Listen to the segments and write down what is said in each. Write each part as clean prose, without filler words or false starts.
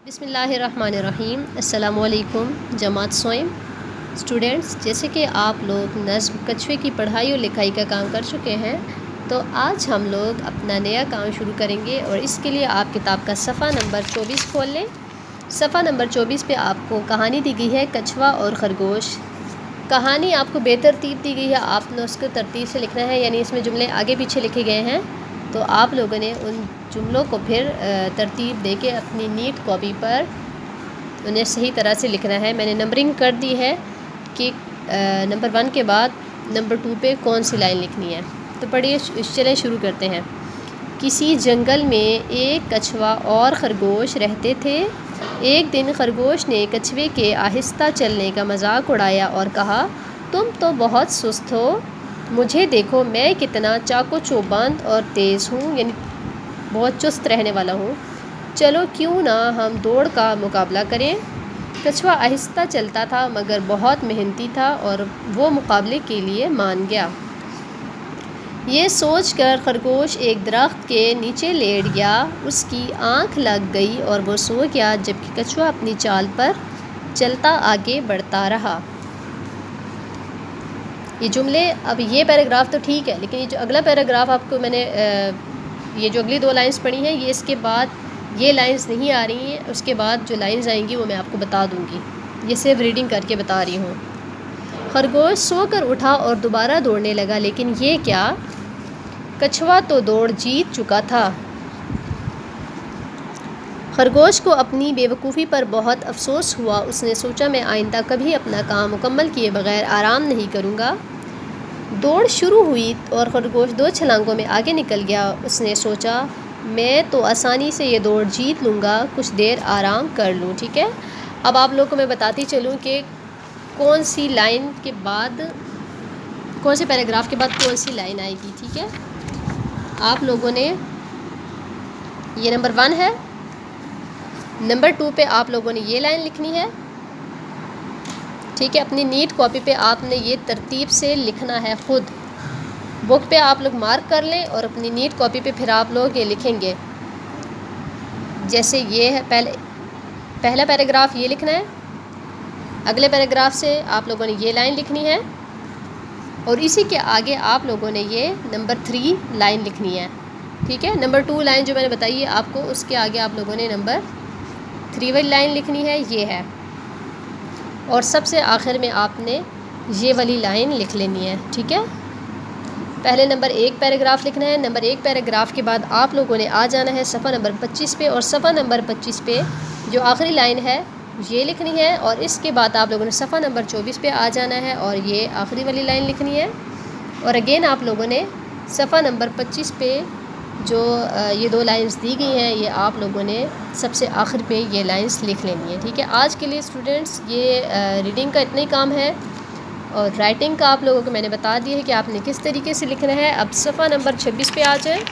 बिस्मिल्लाहिर्रहमानिर्रहीम। अस्सलामु अलैकुम जमात सोइम स्टूडेंट्स। जैसे कि आप लोग नज़्म कछुए की पढ़ाई और लिखाई का काम कर चुके हैं, तो आज हम लोग अपना नया काम शुरू करेंगे और इसके लिए आप किताब का सफ़ा नंबर 24 खोल लें। सफ़ा नंबर 24 पे आपको कहानी दी गई है कछुआ और खरगोश। कहानी आपको बेतरतीब दी गई है, आपने उसको तरतीब से लिखना है, यानी इसमें जुमले आगे पीछे लिखे गए हैं, तो आप लोगों ने उन जुमलों को फिर तरतीब दे के अपनी नीट कॉपी पर उन्हें सही तरह से लिखना है। मैंने नंबरिंग कर दी है कि नंबर 1 के बाद नंबर 2 पे कौन सी लाइन लिखनी है। तो पढ़िए, चलें शुरू करते हैं। किसी जंगल में एक कछुआ और खरगोश रहते थे। एक दिन खरगोश ने कछुए के आहिस्ता चलने का मजाक उड़ाया और कहा, तुम तो बहुत सुस्त हो, मुझे देखो मैं कितना चाको चौबंद और तेज़ हूँ, यानी बहुत चुस्त रहने वाला हूँ। चलो क्यों ना हम दौड़ का मुकाबला करें। कछुआ आहिस्ता चलता था मगर बहुत मेहनती था और वो मुकाबले के लिए मान गया। ये सोचकर खरगोश एक दरख्त के नीचे लेट गया। उसकी आँख लग गई और वो सो गया, जबकि कछुआ अपनी चाल पर चलता आगे बढ़ता रहा। ये जुमले, अब ये पैराग्राफ तो ठीक है, लेकिन ये जो अगला पैराग्राफ आपको मैंने ये जो अगली 2 लाइंस पढ़ी हैं, ये इसके बाद ये लाइंस नहीं आ रही हैं। उसके बाद जो लाइंस आएंगी वो मैं आपको बता दूंगी, ये सिर्फ रीडिंग करके बता रही हूँ। खरगोश सोकर उठा और दोबारा दौड़ने लगा, लेकिन ये क्या, कछुआ तो दौड़ जीत चुका था। खरगोश को अपनी बेवकूफ़ी पर बहुत अफसोस हुआ। उसने सोचा, मैं आइंदा कभी अपना काम मुकम्मल किए बगैर आराम नहीं करूँगा। दौड़ शुरू हुई और खरगोश 2 छलांगों में आगे निकल गया। उसने सोचा, मैं तो आसानी से ये दौड़ जीत लूँगा, कुछ देर आराम कर लूँ। ठीक है, अब आप लोगों को मैं बताती चलूँ कि कौन सी लाइन के बाद, कौन से पैराग्राफ के बाद कौन सी लाइन आएगी। ठीक है, आप लोगों ने, ये नंबर 1 है, नंबर 2 पे आप लोगों ने ये लाइन लिखनी है। ठीक है, अपनी नीट कॉपी पे आपने ये तरतीब से लिखना है, ख़ुद बुक पे आप लोग मार्क कर लें और अपनी नीट कॉपी पे फिर आप लोग ये लिखेंगे। जैसे ये है, पहला पैराग्राफ ये लिखना है, अगले पैराग्राफ से आप लोगों ने ये लाइन लिखनी है और इसी के आगे आप लोगों ने ये नंबर 3 लाइन लिखनी है। ठीक है, नंबर 2 लाइन जो मैंने बताई है आपको, उसके आगे आप लोगों ने नंबर 3 वाली लाइन लिखनी है, ये है, और सबसे आखिर में आपने ये वाली लाइन लिख लेनी है। ठीक है, पहले नंबर 1 पैराग्राफ लिखना है, नंबर 1 पैराग्राफ के बाद आप लोगों ने आ जाना है सफ़ा नंबर 25 पे, और सफ़ा नंबर 25 पे जो आखिरी लाइन है ये लिखनी है, और इसके बाद आप लोगों ने सफ़ा नंबर 24 पे आ जाना है और ये आखिरी वाली लाइन लिखनी है, और अगेन आप लोगों ने सफ़ा नंबर 25 पे जो ये 2 लाइंस दी गई हैं, ये आप लोगों ने सबसे आखिर पे ये लाइंस लिख लेनी है। ठीक है, आज के लिए स्टूडेंट्स ये रीडिंग का इतना ही काम है, और राइटिंग का आप लोगों को मैंने बता दिया है कि आपने किस तरीके से लिखना है। अब सफ़ा नंबर 26 पे आ जाए,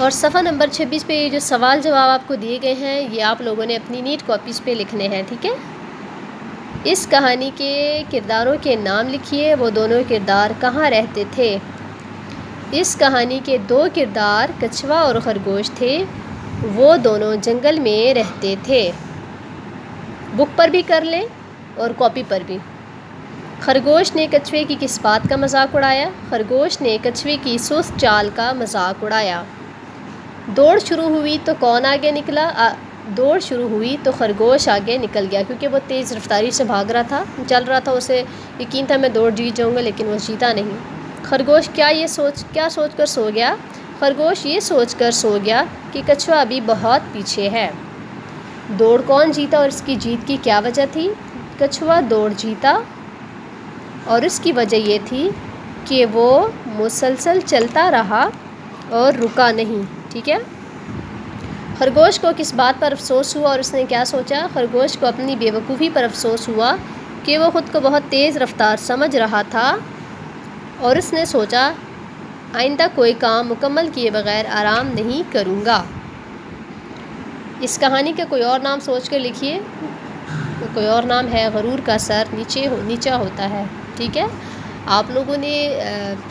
और सफ़ा नंबर 26 पे ये जो सवाल जवाब आपको दिए गए हैं, ये आप लोगों ने अपनी नीट कॉपीज़ पे लिखने हैं। ठीक है, इस कहानी के किरदारों के नाम लिखिए, वो दोनों किरदार कहाँ रहते थे। इस कहानी के 2 किरदार कछुआ और खरगोश थे, वो दोनों जंगल में रहते थे। बुक पर भी कर लें और कॉपी पर भी। खरगोश ने कछुए की किस बात का मजाक उड़ाया। खरगोश ने कछुए की सुस्त चाल का मजाक उड़ाया। दौड़ शुरू हुई तो कौन आगे निकला। दौड़ शुरू हुई तो खरगोश आगे निकल गया, क्योंकि वो तेज़ रफ्तारी से भाग रहा था, चल रहा था, उसे यकीन था मैं दौड़ जीत जाऊँगा, लेकिन वो जीता नहीं। खरगोश क्या सोच कर सो गया। खरगोश ये सोच कर सो गया कि कछुआ अभी बहुत पीछे है। दौड़ कौन जीता और इसकी जीत की क्या वजह थी। कछुआ दौड़ जीता और उसकी वजह ये थी कि वो मुसलसल चलता रहा और रुका नहीं। ठीक है, खरगोश को किस बात पर अफसोस हुआ और उसने क्या सोचा। खरगोश को अपनी बेवकूफ़ी पर अफसोस हुआ कि वो ख़ुद को बहुत तेज़ रफ्तार समझ रहा था, और उसने सोचा, आइंदा कोई काम मुकम्मल किए बगैर आराम नहीं करूँगा। इस कहानी का कोई और नाम सोच कर लिखिए। तो कोई और नाम है, गरूर का सर नीचा होता है। ठीक है, आप लोगों ने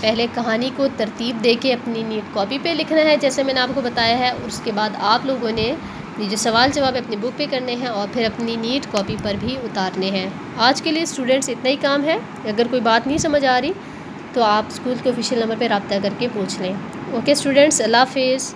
पहले कहानी को तरतीब दे के अपनी नीट कॉपी पे लिखना है, जैसे मैंने आपको बताया है। उसके बाद आप लोगों ने یہ جو سوال جواب اپنی بک پہ کرنے ہیں اور پھر اپنی نیٹ کاپی پر بھی اتارنے ہیں۔ آج کے لیے اسٹوڈنٹس اتنا ہی کام ہے، اگر کوئی بات نہیں سمجھ آ رہی تو آپ اسکول کے آفیشیل نمبر پہ رابطہ کر کے پوچھ لیں۔ اوکے اسٹوڈنٹس، اللہ حافظ۔